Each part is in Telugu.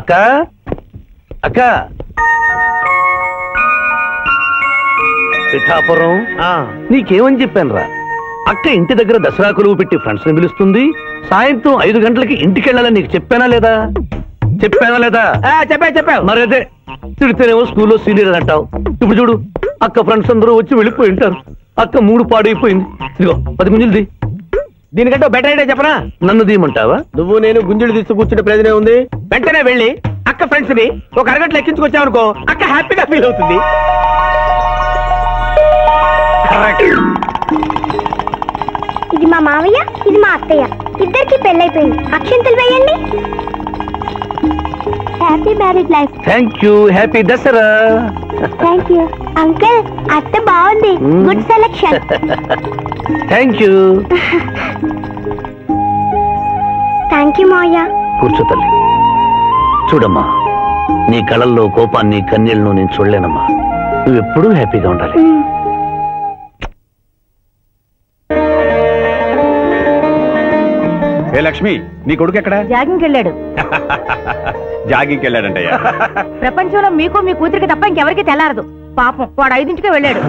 అక్క అక్క పిఠాపురం నీకేమని చెప్పాను రా? అక్క ఇంటి దగ్గర దసరా కొలువు పెట్టి ఫ్రెండ్స్ ని పిలుస్తుంది. సాయంత్రం 5 గంటలకి ఇంటికి వెళ్ళాలని నీకు చెప్పానా లేదా? చెప్పావు. మరి అదే తిడితేనేమో స్కూల్లో సీనియర్ అంటావు. ఇప్పుడు చూడు, అక్క ఫ్రెండ్స్ అందరూ వచ్చి వెళ్ళిపోయి ఉంటారు. అక్క మూడు పాడైపోయింది. ఇదిగో 10 గుంజులు. దీనికంటే బెటర్ ఐడియా చెప్పనా? నన్ను దీయమంటావా? నువ్వు నేను గుంజులు తీస్తూ కూర్చుంటే ప్రయోజనం ఉంది. వెంటనే వెళ్ళి అక్క ఫ్రెండ్స్ ని ఒక అరగంటలో ఎక్కించుకొచ్చావనుకో, అక్క హ్యాపీగా ఫీల్ అవుతుంది. ఇది మా మావయ్య, ఇది మా అత్తయ్య, ఇద్దరికి పెళ్ళైపోయింది. అక్షంతలు వేయండి. Happy marriage life. Thank you. Happy Dasara. Thank you uncle. అత్త బాగుంది. Good selection. Thank you. Thank you మావయ్య. కూర్చో తల్లి. చూడమ్మా, నీ కళల్లో కోపాన్ని కన్నీళ్లను నేను చూడలేనమ్మా. నువ్వెప్పుడూ హ్యాపీగా ఉండాలి. ఏ లక్ష్మి, నీ కొడుకు ఎక్కడ? జాగింగ్కి వెళ్ళాడు. జాగింగ్కి వెళ్ళాడంటయ్యా. ప్రపంచంలో మీకు మీ కూతురికి తప్ప ఇంకెవరికి తెల్లారదు. పాపం వాడు 5ంటికే వెళ్ళాడు.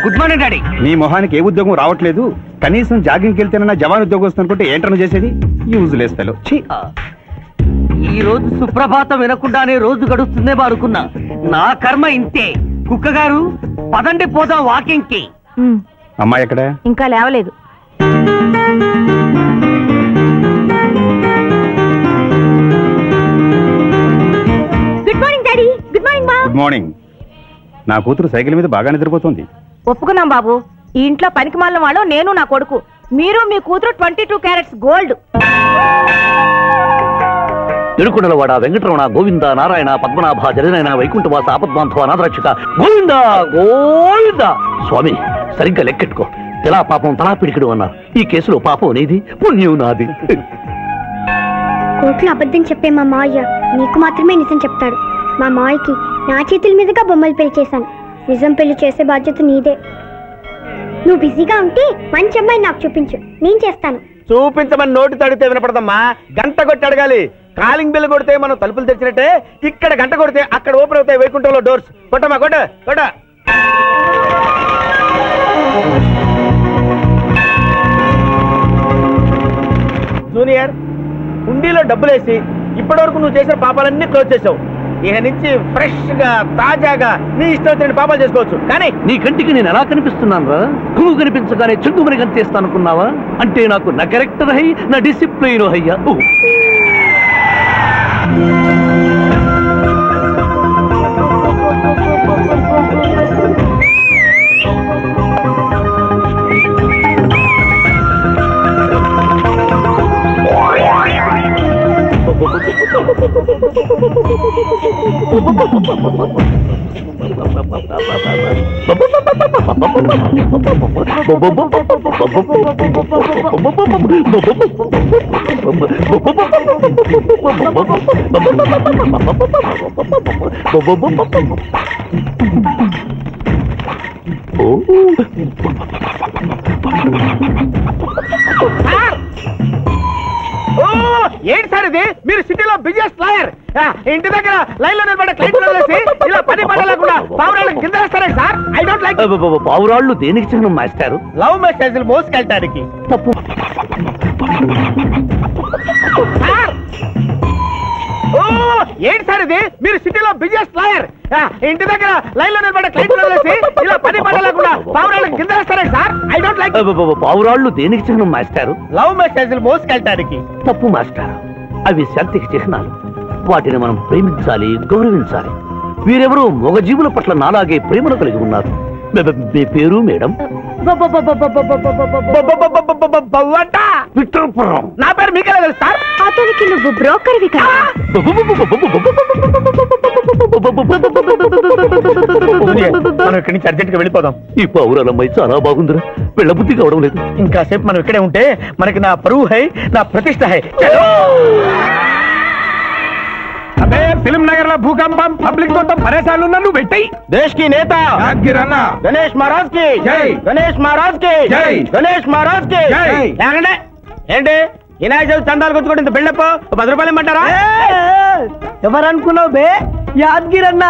Good morning daddy. నీ మొహానికి ఏ ఉద్యోగం రావట్లేదు. కనీసం జాగింగ్కి వెళ్తేనన్నా జవాన్ ఉద్యోగం వస్తుంది అనుకుంటే ఏంటన్నా చేసేది? యూజ్ లేస్తలో. ఈ రోజు సుప్రభాతం వినకుండానే రోజు గడుస్తుందే అనుకున్నా. నా కర్మ ఇంతే. కుక్క గారు పదండి పోదాం వాకింగ్ కి. అమ్మాయి ఎక్కడ? ఇంకా లేవలేదు. Good morning daddy. Good morning బా. Good morning. నా కూతురు సైకిల్ మీద బాగా నిద్రపోతుంది. ఒప్పుకున్నాం బాబు. ఈ ఇంట్లో పనికి మాలిన వాళ్ళు నేను, నా కొడుకు. మీరు మీ కూతురు 22 క్యారెట్స్ గోల్డ్. తిరుకుడలవాడ వెంకటరమణ గోవింద నారాయణ పద్మనాభ జగనైన వైకుంఠవాస ఆపద్బాంధవ నాథరక్షక గోవింద గోవింద. స్వామి, సరిగ్గా లెక్కెట్టుకో. తెలా పాపం తలా పిడికిడు అన్నారు. ఈ కేసులో పాపం నీది, పుణ్యం నాది. కోర్టులో అబద్ధం చెప్పే మా మావయ్య నీకు మాత్రమే నిజం చెప్తాడు. మా మావయ్యకి నా చేతుల మీదుగా బొమ్మలు పెళ్లి చేశాను. నిజం పెళ్లి చేసే బాధ్యత నీదే. నువ్వు బిజీగా ఉంటే మంచి అమ్మాయి నాకు చూపించు, నేను చేస్తాను. చూపించమని నోటి తడితే వినపడదమ్మా. గంట కొట్టి అడగాలి. కాలింగ్ బిల్ కొడితే మనం తలుపులు తెచ్చినట్టే, ఇక్కడ గంట కొడితే అక్కడ ఓపెన్ అవుతాయి వైకుంఠంలో డోర్స్. కొట్టమ్మా, కొట్ట కొట్ట. జూనియర్, హుండీలో డబ్బులేసి ఇప్పటివరకు నువ్వు చేసిన పాపాలన్నీ క్లోజ్ చేసావు. ఇక నుంచి ఫ్రెష్ గా తాజాగా నీ ఇష్టం వచ్చిన పాపాలు చేసుకోవచ్చు. కానీ నీ కంటికి నేను ఎలా కనిపిస్తున్నాను రా? నువ్వు కనిపించగానే చెంగుమని కనిపిస్తాను అనుకున్నావా? అంటే నాకు నా క్యారెక్టర్ హై, నా డిసిప్లిన్ హయ్యా. ఏంటి సార్ ఇది? మీరు సిటీలో బిజినెస్ లాయర్, ఇంటి దగ్గర లైన్ లో నిలబడే క్లయింట్లు వదిలేసి ఇలా పని పడలేకుండా పావురాళ్ళకి కింద వేస్తారే సార్? I don't like. పావురాళ్ళు దేనికి చిహ్నం మాస్టారు? లవ్ మెసేజ్లు మోసుకెళ్ళటానికి. తప్పు సార్. ఏంటి సార్ ఇది? మీరు సిటీలో బిజినెస్ లాయర్, ఇంటి దగ్గర లైన్ లో నిలబడే క్లయింట్లు వదిలేసి ఇలా పని పడలేకుండా పావురాళ్ళకి కింద వేస్తారే సార్? I don't like. పావురాళ్ళు దేనికి చిహ్నం మాస్టారు? లవ్ మెసేజ్లు మోసుకెళ్ళటానికి. తప్పు మాస్టారు, అవి శాంతికి చిహ్నాలు. వాటిని మనం ప్రేమించాలి, గౌరవించాలి. వీరెవరూ మగజీవుల పట్ల నాలాగే ప్రేమను కలిగి ఉన్నారు. మీ పేరు మేడం? విక్రమపురం. నా పేరు మీకెలా తెలుసు సార్? అతనికి నువ్వు బ్రోకర్వి కదా. మనం ఇక్కడి నుంచి అర్జెంట్ గా వెళ్ళిపోదాం. ఈ పౌరాలమ్మాయి చాలా బాగుందిరా, వెళ్ళబుద్ధి కావడం లేదు. ఇంకాసేపు మనం ఇక్కడే ఉంటే మనకి నా పరువు హై, నా ప్రతిష్ట హై. అదే ఫిల్మ్ నగర్ లో భూకంపం, పబ్లిక్ మొత్తం పరేషాన్లు ఉన్నా నువ్వు పెట్టాయి. దేశ్ కి నేత గణేష్ మహారాజ్ కి జై, గణేష్ మహారాజ్ కి జై, గణేష్ మహారాజ్ కి జై. ఏంటి వినాయక చవితి చందాలు కొట్టుకోండి ఇంత బిల్డప్ 10 రూపాయలు ఇమ్మంటారా? ఎవరనుకున్నావు బే? యాద్గిరి అన్న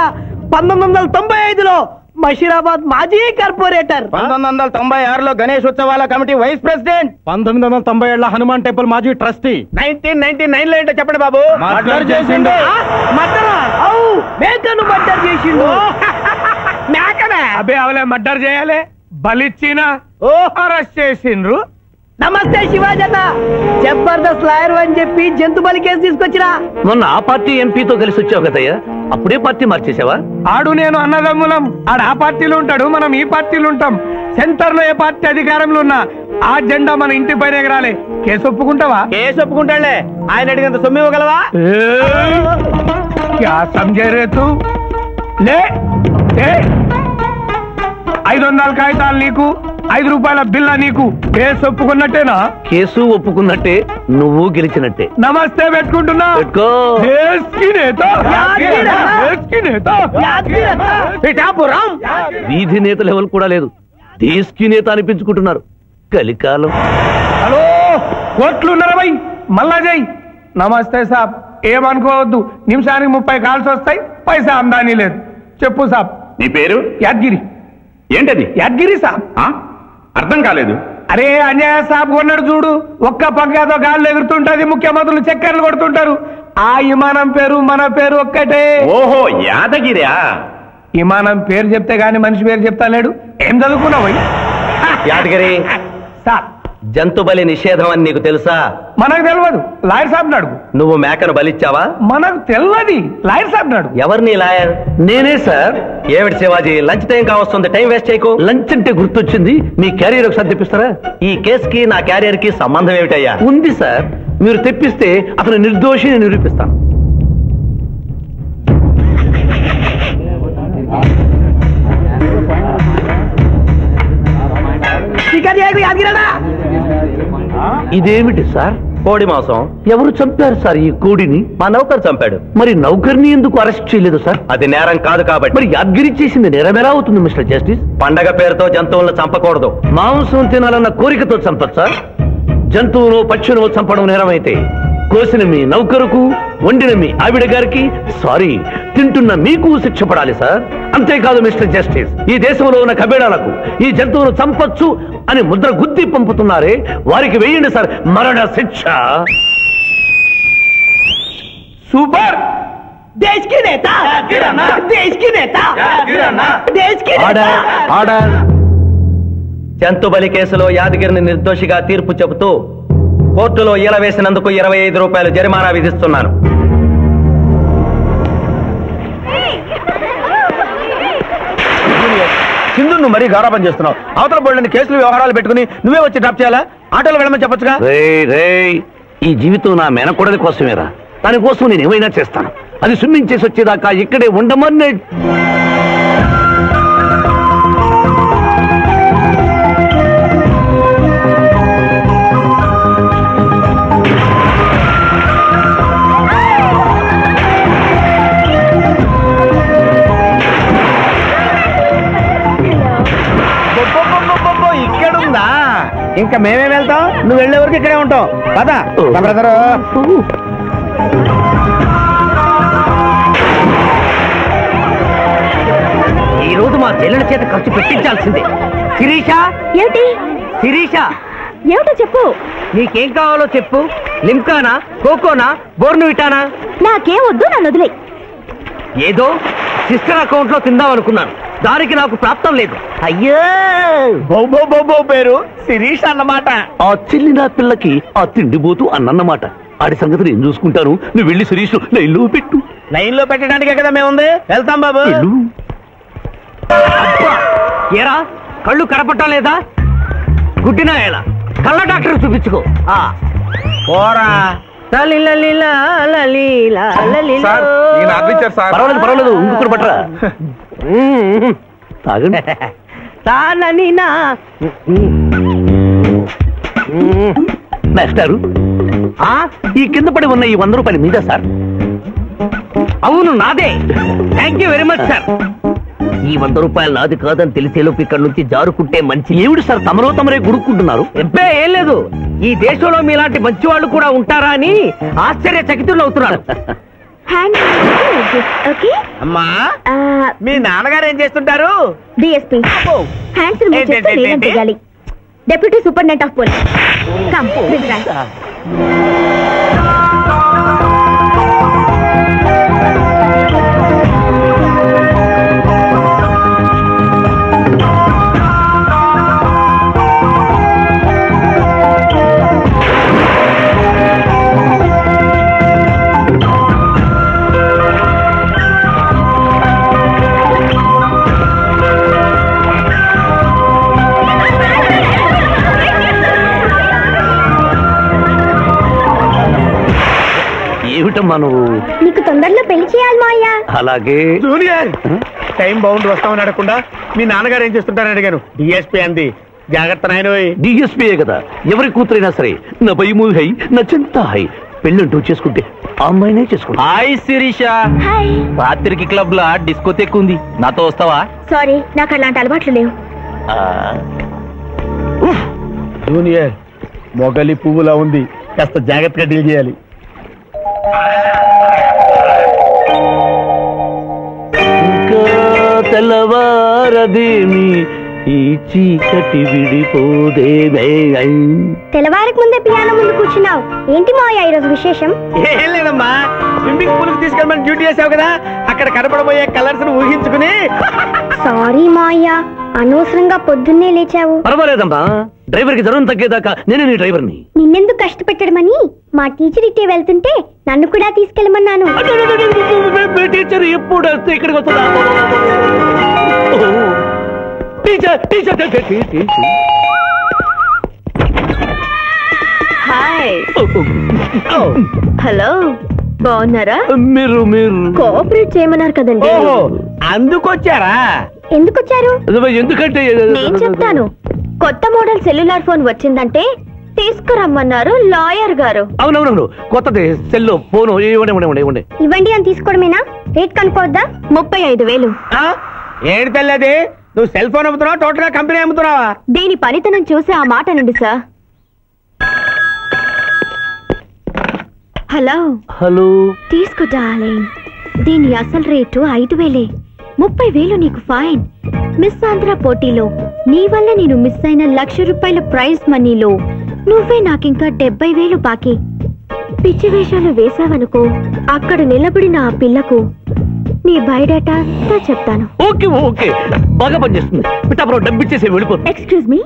1995లో మషీరాబాద్ మాజీ కార్పొరేటర్, 1996లో గణేష్ ఉత్సవాల committee vice president, 1997 Hanuman temple మాజీ ట్రస్టీ, 1999 లో ఏంటో చెప్పండి బాబు. మర్డర్ చేసిండు. మర్డరా? అవు మేకను మర్డర్ చేసిండు. మేకనే అబే అవలే మర్డర్ చేయాలి, బలిచ్చిన అరెస్ట్ చేసిండ్రు. నమస్తే శివాజన్న, జబర్దస్త్ లాయర్ అని చెప్పి జంతు బలి కేసు తీసుకొచ్చిరా. మొన్న ఆ పార్టీ ఎంపీతో కలిసి వచ్చావు కదయ్యా, అప్పుడే పార్టీ మార్చేసావా? ఆడు నేను అన్నదమ్ములం, ఆడు ఆ పార్టీలో ఉంటాడు, మనం ఈ పార్టీలో ఉంటాం. సెంటర్ లో ఏ పార్టీ అధికారంలో ఉన్నా ఆ జెండా మన ఇంటి పైన ఎగరాలి. కేసు ఒప్పుకుంటావా? కేసు ఒప్పుకుంటాడులే, ఆయన అడిగినంత సొమ్ము ఇవ్వగలవా? క్యా సమझे रे तू? లే 500 కాగితాలు నీకు, 5 రూపాయల బిల్ల నీకు. కేసు ఒప్పుకున్నట్టేనా? కేసు ఒప్పుకున్నట్టే, నువ్వు గెలిచినట్టే. నమస్తే పెట్టుకుంటున్నా. పెట్టుకో. దేశ్ కి నేత, దేశ్ కి నేత. పిఠాపురం వీధి నేత లెవెల్ కూడా లేదు, దేశీ నేత అనిపించుకుంటున్నారు. కలికాలం. హలో, కోట్లున్నర భయ్, మళ్ళా జై. నమస్తే సాబ్, ఏమనుకోవద్దు, నిమిషానికి 30 కాల్స్ వస్తాయి, పైసా అందానీ లేదు. చెప్పు సాబ్. నీ పేరు? యాద్గిరి. ఏంటది? యాద్గిరి సాబ్. అర్థం కాలేదు. అరే అన్యాయ సాబ్ కొన్నాడు చూడు, ఒక్క పక్కతో గాల్లో ఎగురుతుంటది, ముఖ్యమంత్రులు చక్కర్లు కొడుతుంటారు. ఆ విమానం పేరు మన పేరు ఒక్కటే. ఓహో, యాదగిరా? విమానం పేరు చెప్తే గాని మనిషి పేరు చెప్తా లేడు. ఏం చదువుకున్నావు? యాదగిరి, సాబ్ జంతు బలి నిషేధం అని నీకు తెలుసా? మనకు తెలియదు, లాయర్ సాబ్ అడుగు. నువ్వు మేకను బలిచ్చావా? మనకు తెలియదు, లాయర్ సాబ్ అడుగు. ఎవరిని లాయర్? నేనే సార్. ఏమిటి శివాజీ, లంచ్ టైం కావస్తుంది, టైం వేస్ట్ చేయకు. లంచ్ అంటే గుర్తొచ్చింది, మీ క్యారియర్ ఒకసారి తెప్పిస్తారా? ఈ కేసుకి నా క్యారియర్ కి సంబంధం ఏమిటయ్యా? ఉంది సార్, మీరు తెప్పిస్తే అతను నిర్దోషిని నిరూపిస్తాను. ఇదేమిటి సార్? కోడి మాంసం. ఎవరు చంపారు సార్ ఈ కోడిని? మా నౌకర్ చంపాడు. మరి నౌకర్ని ఎందుకు అరెస్ట్ చేయలేదు సార్? అది నేరం కాదు కాబట్టి. మరి యాద్గిరి చేసింది నేరం ఎలా అవుతుంది మిస్టర్ జస్టిస్? పండగ పేరుతో జంతువులను చంపకూడదు, మాంసం తినాలన్న కోరికతో చంపచ్చు సార్. జంతువును పక్షును చంపడం నేరమైతే కోసిన మీ నౌకరుకు, వండిన మీ ఆవిడ గారికి, సారీ తింటున్న మీకు శిక్ష పడాలి సార్. అంతేకాదు మిస్టర్ జస్టిస్, ఈ దేశంలో ఉన్న కబేడాలకు ఈ జంతువును చంపొచ్చు అని ముద్ర గుద్ది పంపుతున్నారే, వారికి వేయండి సార్ మరణ శిక్ష. సూపర్. దేశ్ కి నేత, దేశ్ కి నేత, దేశ్ కి నేత. ఆర్డర్. జంతు బలి కేసులో యాదగిరిని నిర్దోషిగా తీర్పు చెబుతూ కోర్టులో ఈల వేసినందుకు 25 రూపాయలు జరిమానా విధిస్తున్నాను. సింధు, నువ్వు మరీ గారాబం చేస్తున్నావు. అవతల బోర్డుని కేసులు వ్యవహారాలు పెట్టుకుని నువ్వే వచ్చి డ్రాప్ చేయాలా? ఆటోలో వెళ్ళమని చెప్పొచ్చుగా. ఈ జీవితం నా మేనకోడలి కోసమేరా, దానికోసం నేను ఏమైనా చేస్తాను. అది స్విమ్మింగ్ చేసి వచ్చేదాకా ఇక్కడే ఉండమని. ఇక్కడుందా? ఇంకా మేమే వెళ్తాం, నువ్వు వెళ్లే వరకు ఇక్కడే ఉంటాం. పదా బ్రదరు. ఈ రోజు మా చెల్లెల చేత ఖర్చు పెట్టించాల్సిందే. శిరీష. ఏమిటి? శిరీష, ఏమిటో చెప్పు. నీకేం కావాలో చెప్పు. లిమ్కానా, కోకోనా, బోర్న్విటానా? నాకేం వద్దు, నన్ను వదిలే. ఏదో సిస్టర్ అకౌంట్ లో తిందామనుకున్నాను, దానికి నాకు ప్రాప్తం లేదు. అయ్యో, బౌ పేరు శిరీష్ అన్నమాట. ఆ చెల్లి నా పిల్లకి ఆ తిండిపోతూ అన్నమాట. ఆడి సంగతి నేను చూసుకుంటాను, నువ్వు వెళ్ళి శిరీష్ లైన్లో పెట్టు. లైన్ లో పెట్టడానికే కదా మేముంది, వెళ్తాం బాబు. ఏరా కళ్ళు కనపట్టం లేదా? గుడ్డినా ఎలా? కళ్ళ డాక్టర్ చూపించుకో. పోరా. పర్వాలేదు పర్వాలేదు, ఇంకొకరు పట్టరా. తాగండి. మాస్టారు, ఈ కింద పడి ఉన్న ఈ 100 రూపాయలు మీద సార్? అవును నాదే. Thank you very much sir. ఈ 100 రూపాయలు నాది కాదని తెలిసేలోపు ఇక్కడ నుంచి జారుకుంటే మంచి. ఏమిటి సార్ తమరో తమరే గుడుక్కుంటున్నారు? ఎబ్బే ఏం లేదు, ఈ దేశంలో మీలాంటి మంచి వాళ్ళు కూడా ఉంటారా అని ఆశ్చర్యచకితులు అవుతున్నాడు. అమ్మా మీ నాన్నగారు ఏం చేస్తుంటారు? డిఎస్పీ హ్యాండ్స్ రిమూవ్ చేస్తే నేనేం చేయాలి? Deputy superintendent of police. Come please right. ఏమిటమ్మా నువ్వు? నీకు తొందరలో పెళ్లి చేయాలి మావయ్య. అలాగే. జూనియర్ టైం బౌండ్ వస్తామని అడగకుండా మీ నాన్నగారు ఏం చేస్తుంటారని అడిగాను. డిఎస్పీ అంది. జాగ్రత్త నాయన. డిఎస్పీయే కదా, ఎవరి కూతురైనా సరే నా భయము హై నా చింత హై. పెళ్ళంటూ చేసుకుంటే ఆ అమ్మాయినే చేసుకుంటా. హాయ్ శిరీష. హాయ్. రాత్రికి క్లబ్ లా డిస్కోతెక్ ఉంది, నాతో వస్తావా? సారీ, నాకు అలాంటి అలవాట్లు లేవు. జూనియర్ మొగలి పువ్వులా ఉంది, కాస్త జాగ్రత్తగా డీల్ చేయాలి. ఇంకా తెల్లవారదేమి ఈ చీకటి విడిపోదేమే. తెల్లవారికి ముందే పియానో ముందు కూర్చున్నావు. ఏంటి మావయ్య ఈరోజు విశేషం? ఏం లేదమ్మా, స్విమ్మింగ్ పూల్ కి తీసుకెళ్ళమని డ్యూటీ చేసావు కదా, అక్కడ కనపడబోయే కలర్స్ ఊహించుకుని. సారీ మావయ్య, అనవసరంగా పొద్దున్నే లేచావు. పర్వాలేదమ్మా, డ్రైవర్ కి జ్వరం తగ్గేదాకా నేనే నీ డ్రైవర్ని. నిన్నెందుకు కష్టపెట్టడమని మా టీచర్ ఇట్టే వెళ్తుంటే నన్ను కూడా తీసుకెళ్ళమన్నాను. టీచర్ ఎప్పుడు వస్తే ఇక్కడికి వస్తుందా? Teacher teacher hi. హలో, బాగున్నారా? మీరు కోఆపరేట్ చేయమన్నారు కదండి. ఓహో అందుకొచ్చారా? ఎందుకొచ్చారు? ఎందుకంటే నేను చెప్తాను. కొత్త మోడల్ సెల్యులార్ ఫోన్ వచ్చిందంటే తీసుకురమ్మన్నారు లాయర్ గారు. అవునవునవును, కొత్తది సెల్లో ఫోను. ఇవ్వండి. ఇవ్వండి అని తీసుకోవడమేనా? రేట్ కనుక్కోవద్దా? 35,000. ఏడు తెల్లది, నువ్వు సెల్ ఫోన్ అమ్ముతున్నావా టోటల్ గా కంపెనీ అమ్ముతున్నావా? దీని పనితనం చూసి ఆ మాట అనండి సార్. హలో హలో, తీసుకో డార్లింగ్. దీని అసలు రేటు 5,000. 30,000 నీకు ఫైన్. మిస్ ఆంధ్ర పోటీలో నీ వల్ల నేను మిస్ అయిన ₹1,00,000 ప్రైజ్ మనీలో నువ్వే నాకింకా 70,000 బాకీ. పిచ్చి వేషాలు వేసావనుకో, అక్కడ నిలబడిన ఆ పిల్లకు నీ బయోడేటా అంతా చెప్తాను. ఓకే ఓకే, బాగా పనిచేస్తుంది. పిఠాపురం డబ్బిచ్చేసి వెళ్ళిపో. Excuse me.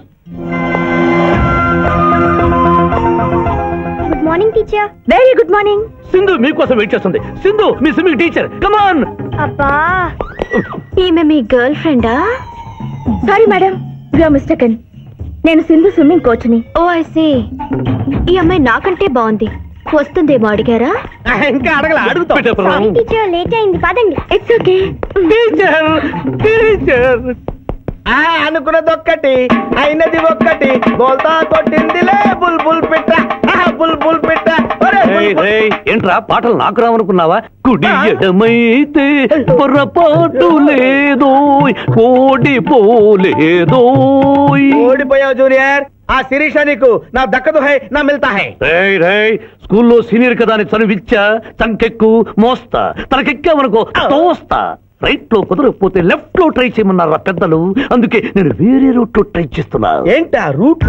Good morning teacher. Very good morning. Sindhu మీకోసం వెయిట్ చేస్తుంది. సింధు మీ స్విమ్మింగ్ టీచర్, కమాన్. అబ్బా, ఈమె మీ గర్ల్ ఫ్రెండా? Sorry madam, you're mistaken. నేను సింధు స్విమ్మింగ్ కోచ్ని. Oh I see. ఈ అమ్మాయి నాకంటే బాగుంది, వస్తుందేమో అడిగారా? ఇంకా అడగల, అడుగుతా. సారీ టీచర్, లేట్ అయింది, పదండి. It's okay. టీచర్ అనుకున్నది ఒక్కటి, అయినది ఒక్కటి. బోల్తా కొట్టిందిలే బుల్బుల్ పిట్ట, బుల్బుల్ పిట్ట. ఏంట్రా పాటలు నాకు రావనుకున్నావా? కుడి ఎడమైతే పొరపాటు లేదో, ఓడిపోలేదో. ఓడిపోయావు జూనియర్. ఆ శిరీష నీకు నా దక్కదు హై, నా మిల్తా హై. స్కూల్లో సీనియర్ కదా అని చనువిచ్చా, చంకెక్కు మోస్తా, తనకెక్కామనుకో తోస్తా. రైట్ లో కుదరకపోతే లెఫ్ట్ లో ట్రై చేయమన్నారా పెద్దలు, అందుకే నేను వేరే రూట్ లో ట్రై చేస్తున్నా. ఏంటా రూట్?